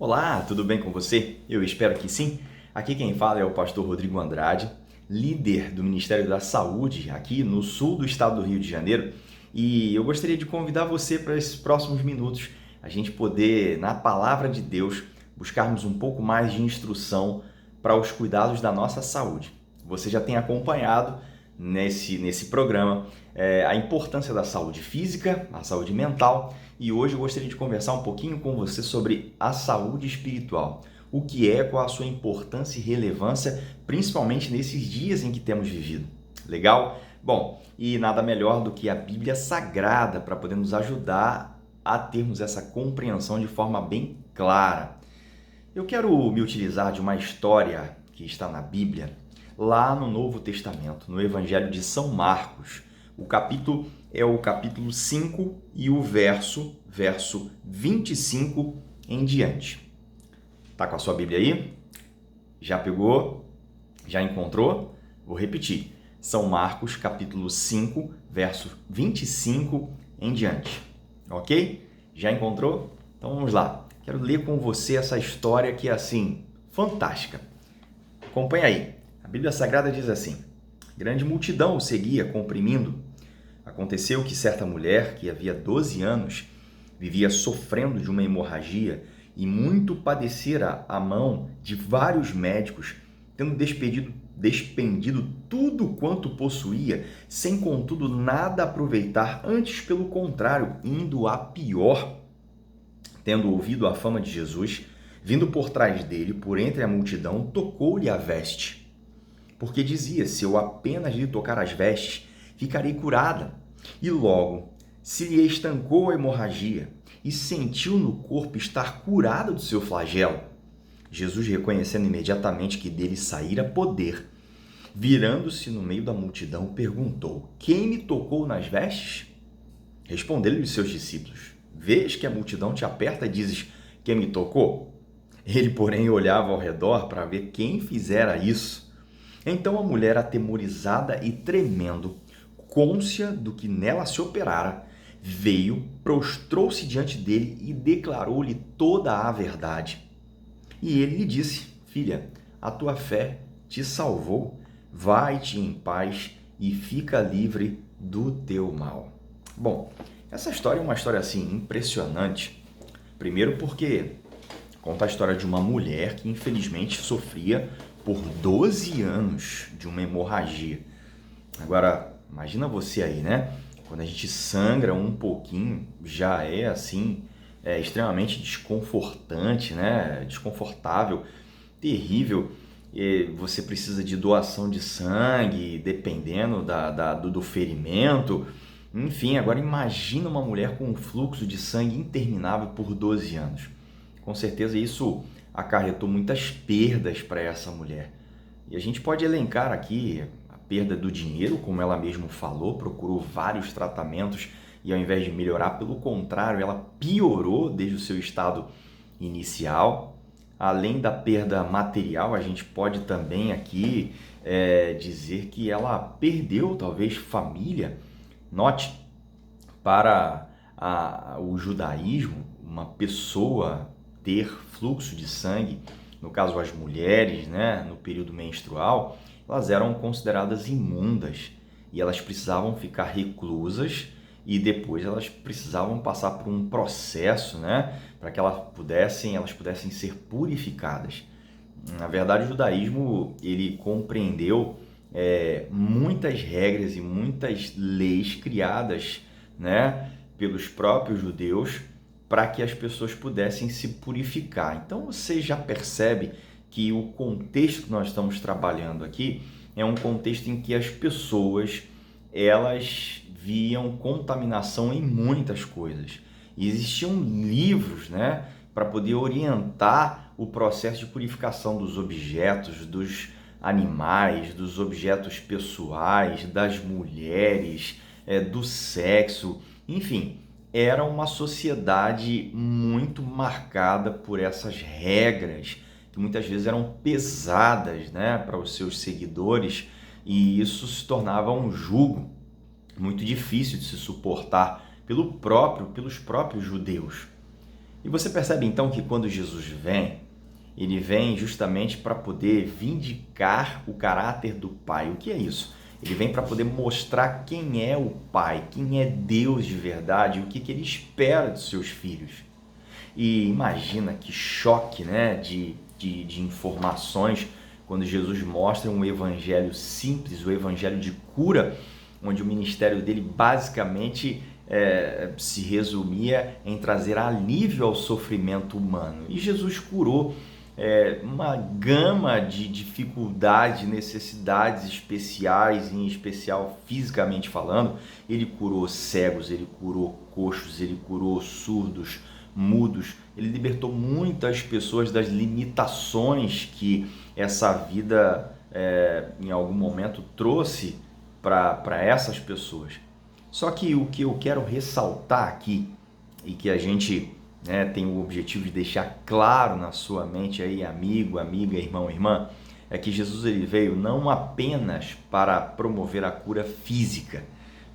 Olá, tudo bem com você? Eu espero que sim. Aqui quem fala é o pastor Rodrigo Andrade, líder do Ministério da Saúde aqui no sul do estado do Rio de Janeiro. E eu gostaria de convidar você para esses próximos minutos, a gente poder, na palavra de Deus, buscarmos um pouco mais de instrução para os cuidados da nossa saúde. Você já tem acompanhado nesse programa a importância da saúde física, a saúde mental, e hoje eu gostaria de conversar um pouquinho com você sobre a saúde espiritual. O que é, qual a sua importância e relevância, principalmente nesses dias em que temos vivido. Legal? Bom, e nada melhor do que a Bíblia Sagrada para poder nos ajudar a termos essa compreensão de forma bem clara. Eu quero me utilizar de uma história que está na Bíblia, lá no Novo Testamento, no Evangelho de São Marcos. O capítulo é o capítulo 5 e o verso 25 em diante. Tá com a sua Bíblia aí? Já pegou? Já encontrou? Vou repetir. São Marcos, capítulo 5, verso 25 em diante. Ok? Já encontrou? Então vamos lá. Quero ler com você essa história que é assim, fantástica. Acompanha aí. A Bíblia Sagrada diz assim: grande multidão o seguia, comprimindo. Aconteceu que certa mulher, que havia 12 anos, vivia sofrendo de uma hemorragia e muito padecera a mão de vários médicos, tendo despendido tudo quanto possuía, sem contudo nada aproveitar, antes pelo contrário, indo a pior. Tendo ouvido a fama de Jesus, vindo por trás dele, por entre a multidão, tocou-lhe a veste. Porque dizia: se eu apenas lhe tocar as vestes, ficarei curada. E logo se lhe estancou a hemorragia e sentiu no corpo estar curada do seu flagelo. Jesus, reconhecendo imediatamente que dele saíra poder, virando-se no meio da multidão, perguntou: quem me tocou nas vestes? Responderam-lhe os seus discípulos: vês que a multidão te aperta e dizes: quem me tocou? Ele, porém, olhava ao redor para ver quem fizera isso. Então a mulher, atemorizada e tremendo, cônscia do que nela se operara, veio, prostrou-se diante dele e declarou-lhe toda a verdade. E ele lhe disse: filha, a tua fé te salvou, vai-te em paz e fica livre do teu mal. Bom, essa história é uma história assim impressionante. Primeiro porque conta a história de uma mulher que infelizmente sofria por 12 anos de uma hemorragia. Agora, imagina você aí, né? Quando a gente sangra um pouquinho, já é assim, extremamente desconfortante, né? Desconfortável, terrível. E você precisa de doação de sangue, dependendo do ferimento. Enfim, agora imagina uma mulher com um fluxo de sangue interminável por 12 anos. Com certeza isso acarretou muitas perdas para essa mulher. E a gente pode elencar aqui a perda do dinheiro, como ela mesma falou, procurou vários tratamentos e ao invés de melhorar, pelo contrário, ela piorou desde o seu estado inicial. Além da perda material, a gente pode também aqui dizer que ela perdeu talvez família. Note, para o judaísmo, uma pessoa ter fluxo de sangue, no caso as mulheres, né, no período menstrual, elas eram consideradas imundas e elas precisavam ficar reclusas e depois elas precisavam passar por um processo, né, para que elas pudessem ser purificadas. Na verdade, o judaísmo ele compreendeu muitas regras e muitas leis criadas, né, pelos próprios judeus para que as pessoas pudessem se purificar. Então você já percebe que o contexto que nós estamos trabalhando aqui é um contexto em que as pessoas elas viam contaminação em muitas coisas. E existiam livros, né, para poder orientar o processo de purificação dos objetos, dos animais, dos objetos pessoais, das mulheres, do sexo, enfim. Era uma sociedade muito marcada por essas regras, que muitas vezes eram pesadas, né, para os seus seguidores, e isso se tornava um jugo muito difícil de se suportar pelos próprios judeus. E você percebe então que quando Jesus vem, ele vem justamente para poder vindicar o caráter do Pai. O que é isso? Ele vem para poder mostrar quem é o Pai, quem é Deus de verdade, o que ele espera dos seus filhos. E imagina que choque, né, de informações quando Jesus mostra um evangelho simples, o evangelho de cura, onde o ministério dele basicamente se resumia em trazer alívio ao sofrimento humano. E Jesus curou uma gama de dificuldades, necessidades especiais, em especial fisicamente falando. Ele curou cegos, ele curou coxos, ele curou surdos, mudos. Ele libertou muitas pessoas das limitações que essa vida em algum momento trouxe para essas pessoas. Só que o que eu quero ressaltar aqui, e que a gente tem o objetivo de deixar claro na sua mente aí, amigo, amiga, irmão, irmã, é que Jesus ele veio não apenas para promover a cura física,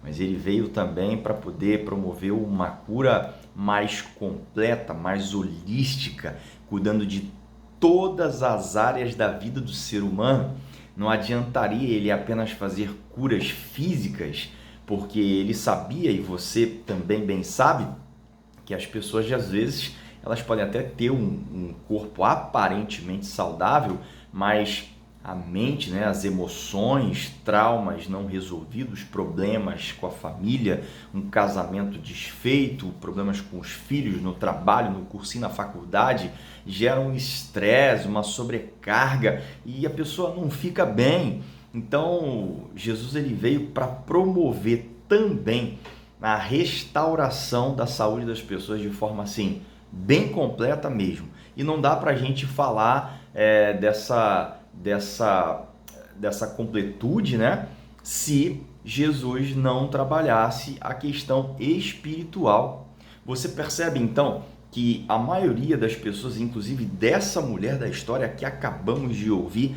mas ele veio também para poder promover uma cura mais completa, mais holística, cuidando de todas as áreas da vida do ser humano. Não adiantaria ele apenas fazer curas físicas, porque ele sabia, e você também bem sabe, que as pessoas às vezes elas podem até ter um corpo aparentemente saudável, mas a mente, as emoções, traumas não resolvidos, problemas com a família, um casamento desfeito, problemas com os filhos, no trabalho, no cursinho, na faculdade, geram um estresse, uma sobrecarga e a pessoa não fica bem. Então, Jesus ele veio para promover também a restauração da saúde das pessoas de forma assim, bem completa mesmo. E não dá para a gente falar dessa completude, se Jesus não trabalhasse a questão espiritual. Você percebe então que a maioria das pessoas, inclusive dessa mulher da história que acabamos de ouvir,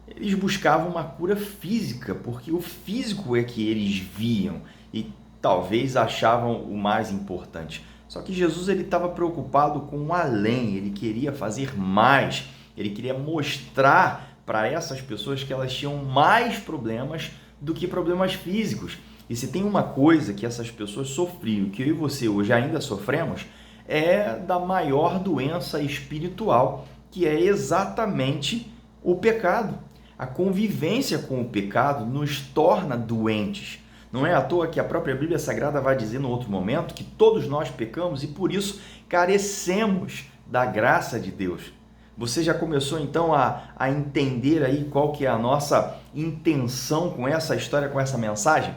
eles buscavam uma cura física, porque o físico é que eles viam e talvez achavam o mais importante. Só que Jesus ele estava preocupado com o além, ele queria fazer mais, ele queria mostrar para essas pessoas que elas tinham mais problemas do que problemas físicos. E se tem uma coisa que essas pessoas sofriam, que eu e você hoje ainda sofremos, é da maior doença espiritual, que é exatamente o pecado. A convivência com o pecado nos torna doentes. Não é à toa que a própria Bíblia Sagrada vai dizer no outro momento que todos nós pecamos e por isso carecemos da graça de Deus. Você já começou então a entender aí qual que é a nossa intenção com essa história, com essa mensagem?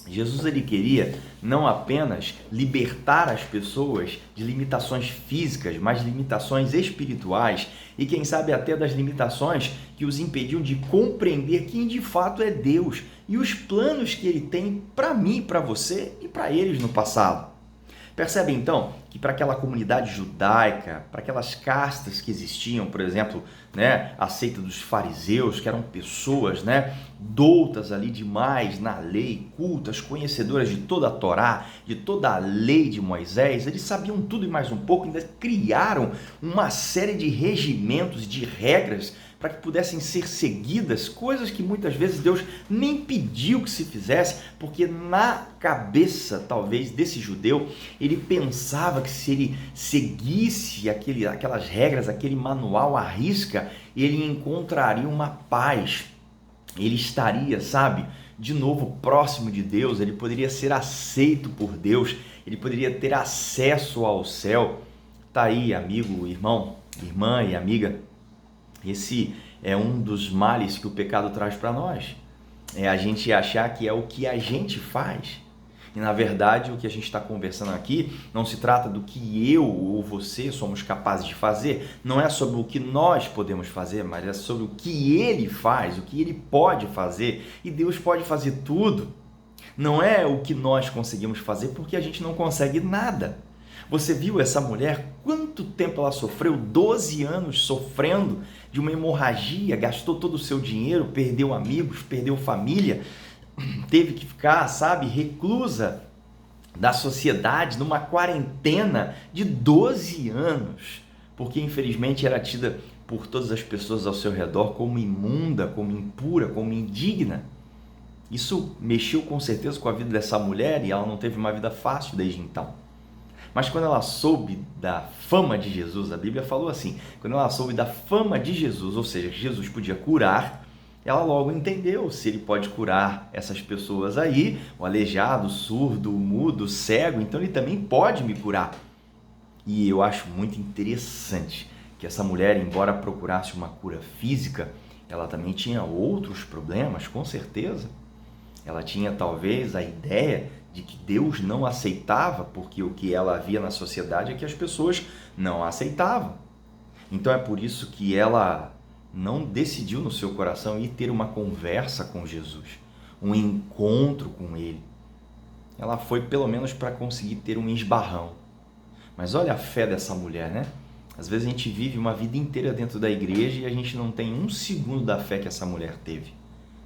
Jesus ele queria não apenas libertar as pessoas de limitações físicas, mas limitações espirituais e quem sabe até das limitações que os impediam de compreender quem de fato é Deus e os planos que ele tem para mim, para você e para eles no passado. Percebe então que para aquela comunidade judaica, para aquelas castas que existiam, por exemplo, a seita dos fariseus, que eram pessoas doutas ali demais na lei, cultas, conhecedoras de toda a Torá, de toda a lei de Moisés, eles sabiam tudo e mais um pouco, ainda criaram uma série de regimentos, de regras para que pudessem ser seguidas, coisas que muitas vezes Deus nem pediu que se fizesse, porque na cabeça, talvez, desse judeu, ele pensava que se ele seguisse aquelas regras, aquele manual à risca, ele encontraria uma paz, ele estaria, de novo próximo de Deus, ele poderia ser aceito por Deus, ele poderia ter acesso ao céu. Tá aí, amigo, irmão, irmã e amiga, esse é um dos males que o pecado traz para nós. É a gente achar que é o que a gente faz. E na verdade o que a gente está conversando aqui não se trata do que eu ou você somos capazes de fazer. Não é sobre o que nós podemos fazer, mas é sobre o que Ele faz, o que Ele pode fazer. E Deus pode fazer tudo. Não é o que nós conseguimos fazer porque a gente não consegue nada. Você viu essa mulher? Quanto tempo ela sofreu? 12 anos sofrendo de uma hemorragia, gastou todo o seu dinheiro, perdeu amigos, perdeu família, teve que ficar, reclusa da sociedade numa quarentena de 12 anos, porque infelizmente era tida por todas as pessoas ao seu redor como imunda, como impura, como indigna. Isso mexeu com certeza com a vida dessa mulher e ela não teve uma vida fácil desde então. Mas quando ela soube da fama de Jesus, a Bíblia falou assim, quando ela soube da fama de Jesus, ou seja, que Jesus podia curar, ela logo entendeu se ele pode curar essas pessoas aí, o aleijado, o surdo, o mudo, o cego, então ele também pode me curar. E eu acho muito interessante que essa mulher, embora procurasse uma cura física, ela também tinha outros problemas, com certeza. Ela tinha talvez a ideia de que Deus não aceitava, porque o que ela via na sociedade é que as pessoas não a aceitavam. Então é por isso que ela não decidiu no seu coração ir ter uma conversa com Jesus, um encontro com ele. Ela foi pelo menos para conseguir ter um esbarrão. Mas olha a fé dessa mulher, né? Às vezes a gente vive uma vida inteira dentro da igreja e a gente não tem um segundo da fé que essa mulher teve.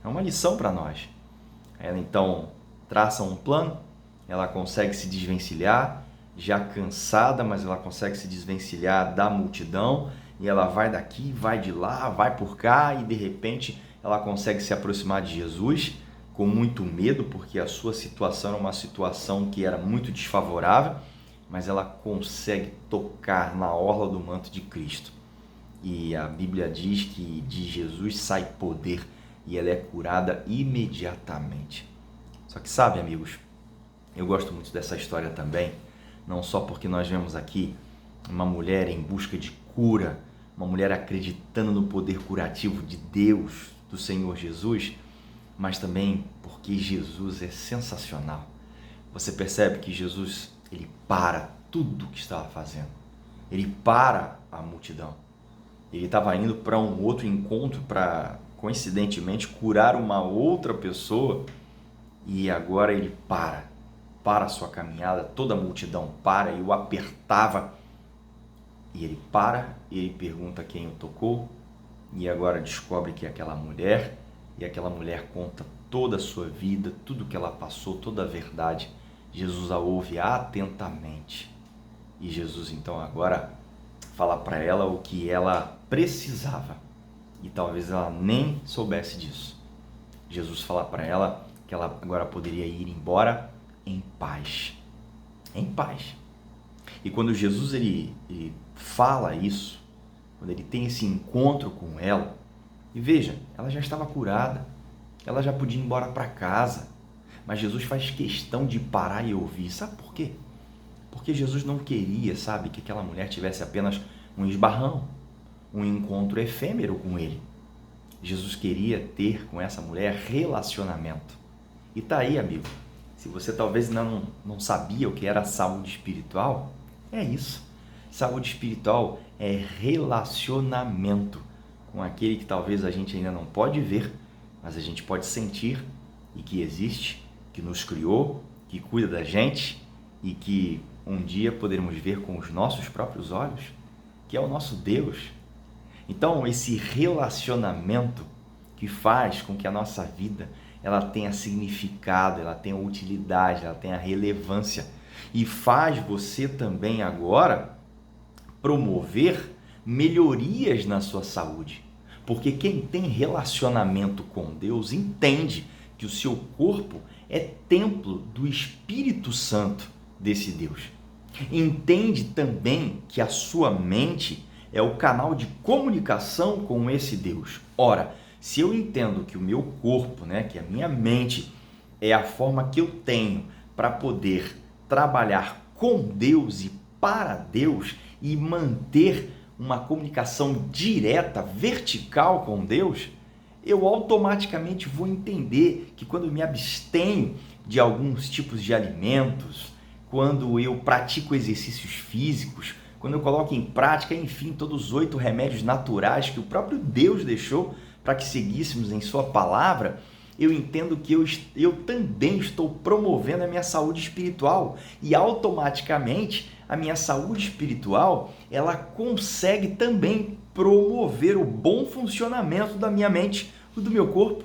É uma lição para nós. Ela então traça um plano, ela consegue se desvencilhar, já cansada, mas ela consegue se desvencilhar da multidão, e ela vai daqui, vai de lá, vai por cá, e de repente ela consegue se aproximar de Jesus com muito medo, porque a sua situação era uma situação que era muito desfavorável, mas ela consegue tocar na orla do manto de Cristo. E a Bíblia diz que de Jesus sai poder e ela é curada imediatamente. Só que sabe, amigos, eu gosto muito dessa história também, não só porque nós vemos aqui uma mulher em busca de cura, uma mulher acreditando no poder curativo de Deus, do Senhor Jesus, mas também porque Jesus é sensacional. Você percebe que Jesus, ele para tudo o que estava fazendo. Ele para a multidão. Ele estava indo para um outro encontro para, coincidentemente, curar uma outra pessoa, e agora ele para a sua caminhada, toda a multidão para e o apertava. E ele para, e ele pergunta quem o tocou, e agora descobre que é aquela mulher, e aquela mulher conta toda a sua vida, tudo que ela passou, toda a verdade. Jesus a ouve atentamente. E Jesus então agora fala para ela o que ela precisava. E talvez ela nem soubesse disso. Jesus fala para ela que ela agora poderia ir embora em paz. Em paz. E quando Jesus ele fala isso, quando ele tem esse encontro com ela, e veja, ela já estava curada, ela já podia ir embora para casa, mas Jesus faz questão de parar e ouvir. Sabe por quê? Porque Jesus não queria, sabe, que aquela mulher tivesse apenas um esbarrão, um encontro efêmero com ele. Jesus queria ter com essa mulher relacionamento. E tá aí, amigo, se você talvez não sabia o que era saúde espiritual, é isso. Saúde espiritual é relacionamento com aquele que talvez a gente ainda não pode ver, mas a gente pode sentir e que existe, que nos criou, que cuida da gente e que um dia poderemos ver com os nossos próprios olhos, que é o nosso Deus. Então, esse relacionamento que faz com que a nossa vida ela tenha significado, ela tenha utilidade, ela tenha relevância e faz você também agora promover melhorias na sua saúde. Porque quem tem relacionamento com Deus entende que o seu corpo é templo do Espírito Santo desse Deus. Entende também que a sua mente é o canal de comunicação com esse Deus. Ora, se eu entendo que o meu corpo, que a minha mente é a forma que eu tenho para poder trabalhar com Deus e para Deus e manter uma comunicação direta, vertical com Deus, eu automaticamente vou entender que quando eu me abstenho de alguns tipos de alimentos, quando eu pratico exercícios físicos, quando eu coloco em prática, enfim, todos os 8 remédios naturais que o próprio Deus deixou para que seguíssemos em sua palavra, eu entendo que eu também estou promovendo a minha saúde espiritual e automaticamente a minha saúde espiritual ela consegue também promover o bom funcionamento da minha mente e do meu corpo.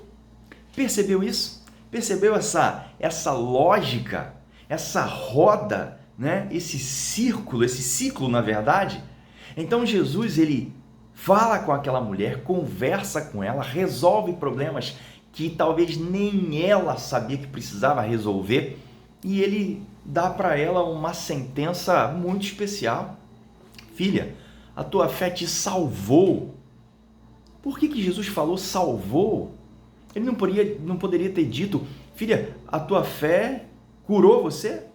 Percebeu isso? Percebeu essa lógica, essa roda, né? Esse ciclo, na verdade. Então Jesus, ele fala com aquela mulher, conversa com ela, resolve problemas que talvez nem ela sabia que precisava resolver, e ele dá para ela uma sentença muito especial. Filha, a tua fé te salvou. Por que Jesus falou salvou? Ele não poderia ter dito, filha, a tua fé curou você?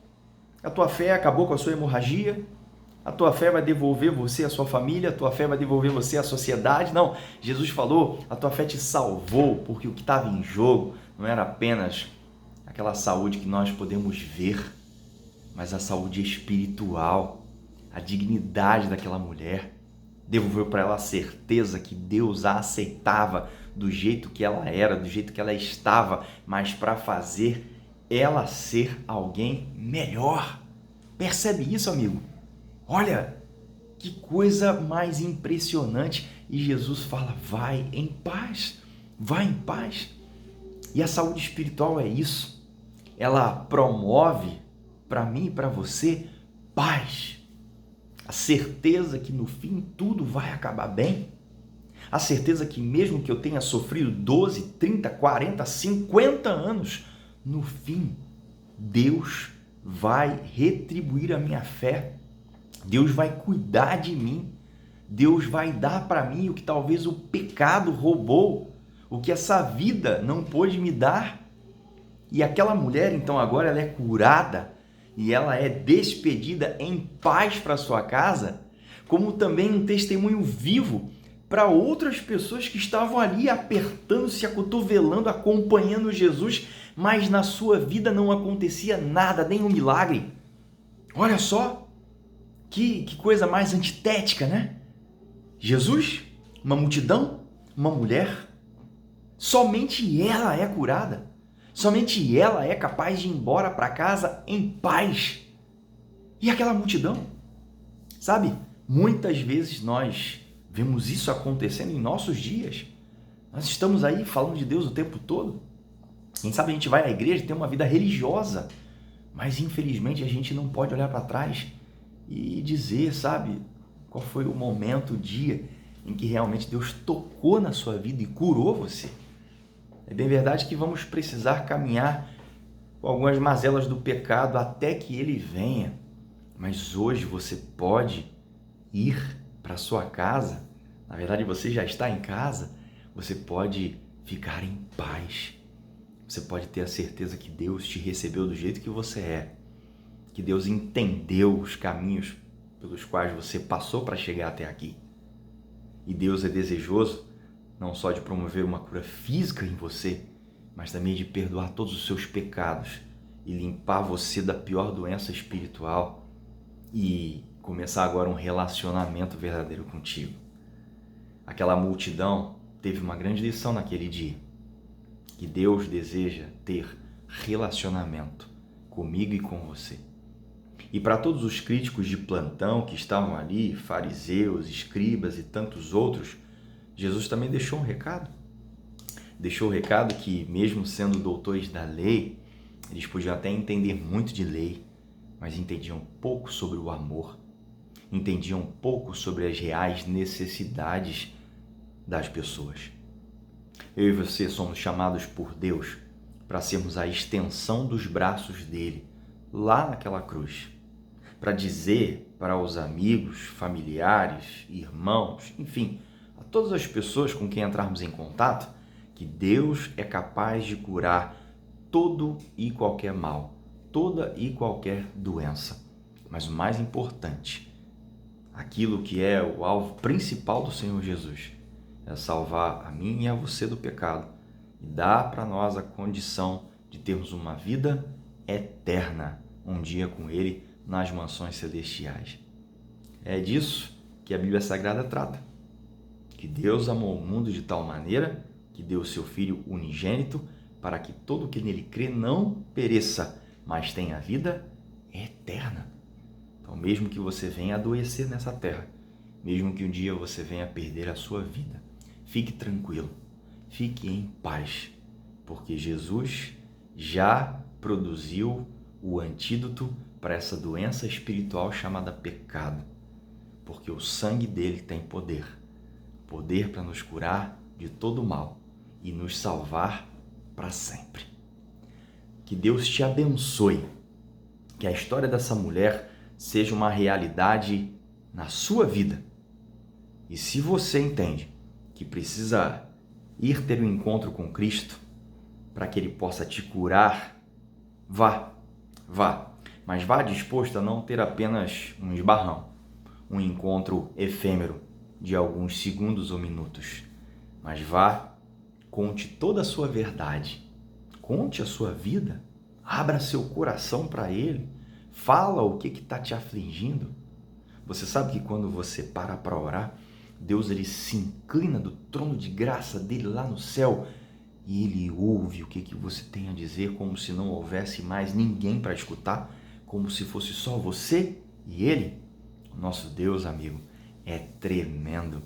A tua fé acabou com a sua hemorragia? A tua fé vai devolver você a sua família? A tua fé vai devolver você a sociedade? Não, Jesus falou, a tua fé te salvou, porque o que estava em jogo não era apenas aquela saúde que nós podemos ver, mas a saúde espiritual, a dignidade daquela mulher. Devolveu para ela a certeza que Deus a aceitava do jeito que ela era, do jeito que ela estava, mas para fazer ela ser alguém melhor. Percebe isso, amigo? Olha, que coisa mais impressionante. E Jesus fala, vai em paz, vai em paz. E a saúde espiritual é isso. Ela promove para mim e para você paz. A certeza que no fim tudo vai acabar bem. A certeza que mesmo que eu tenha sofrido 12, 30, 40, 50 anos, no fim, Deus vai retribuir a minha fé. Deus vai cuidar de mim. Deus vai dar para mim o que talvez o pecado roubou, o que essa vida não pôde me dar. E aquela mulher, então, agora ela é curada e ela é despedida em paz para sua casa, como também um testemunho vivo para outras pessoas que estavam ali apertando-se, acotovelando, acompanhando Jesus, mas na sua vida não acontecia nada, nem um milagre. Olha só, que coisa mais antitética, né? Jesus, uma multidão, uma mulher, somente ela é curada. Somente ela é capaz de ir embora para casa em paz. E aquela multidão? Sabe, muitas vezes nós vemos isso acontecendo em nossos dias. Nós estamos aí falando de Deus o tempo todo. Quem sabe a gente vai à igreja, tem uma vida religiosa, mas infelizmente a gente não pode olhar para trás e dizer, sabe, qual foi o momento, o dia em que realmente Deus tocou na sua vida e curou você. É bem verdade que vamos precisar caminhar com algumas mazelas do pecado até que ele venha. Mas hoje você pode ir para sua casa. Na verdade, você já está em casa. Você pode ficar em paz. Você pode ter a certeza que Deus te recebeu do jeito que você é. Que Deus entendeu os caminhos pelos quais você passou para chegar até aqui. E Deus é desejoso não só de promover uma cura física em você, mas também de perdoar todos os seus pecados e limpar você da pior doença espiritual e começar agora um relacionamento verdadeiro contigo. Aquela multidão teve uma grande lição naquele dia, que Deus deseja ter relacionamento comigo e com você. E para todos os críticos de plantão que estavam ali, fariseus, escribas e tantos outros, Jesus também deixou um recado. Deixou o recado que, mesmo sendo doutores da lei, eles podiam até entender muito de lei, mas entendiam pouco sobre o amor, entendiam pouco sobre as reais necessidades das pessoas. Eu e você somos chamados por Deus para sermos a extensão dos braços dele, lá naquela cruz, para dizer para os amigos, familiares, irmãos, enfim, a todas as pessoas com quem entrarmos em contato, que Deus é capaz de curar todo e qualquer mal, toda e qualquer doença. Mas o mais importante, aquilo que é o alvo principal do Senhor Jesus, é salvar a mim e a você do pecado e dar para nós a condição de termos uma vida eterna, um dia com Ele nas mansões celestiais. É disso que a Bíblia Sagrada trata. Que Deus amou o mundo de tal maneira que deu o seu Filho unigênito para que todo que nele crê não pereça, mas tenha vida eterna. Então, mesmo que você venha adoecer nessa terra, mesmo que um dia você venha perder a sua vida, fique tranquilo, fique em paz, porque Jesus já produziu o antídoto para essa doença espiritual chamada pecado, porque o sangue dele tem poder para nos curar de todo mal e nos salvar para sempre. Que Deus te abençoe, que a história dessa mulher seja uma realidade na sua vida. E se você entende que precisa ir ter um encontro com Cristo para que Ele possa te curar, vá. Mas vá disposto a não ter apenas um esbarrão, um encontro efêmero de alguns segundos ou minutos. Mas vá, conte toda a sua verdade, conte a sua vida, abra seu coração para Ele, fala o que está te afligindo. Você sabe que quando você para orar, Deus ele se inclina do trono de graça dele lá no céu e ele ouve o que você tem a dizer, como se não houvesse mais ninguém para escutar, como se fosse só você e ele. O nosso Deus, amigo, é tremendo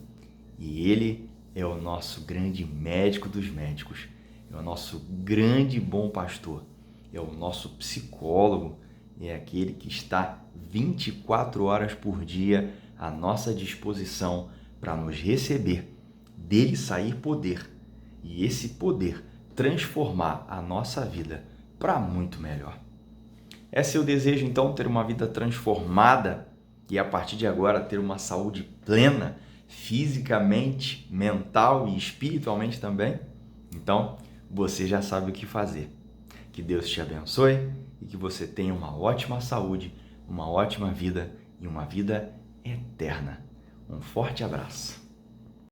e ele é o nosso grande médico dos médicos, é o nosso grande bom pastor, é o nosso psicólogo, é aquele que está 24 horas por dia à nossa disposição para nos receber, dele sair poder e esse poder transformar a nossa vida para muito melhor. É seu desejo então ter uma vida transformada e a partir de agora ter uma saúde plena, fisicamente, mental e espiritualmente também? Então, você já sabe o que fazer. Que Deus te abençoe e que você tenha uma ótima saúde, uma ótima vida e uma vida eterna. Um forte abraço.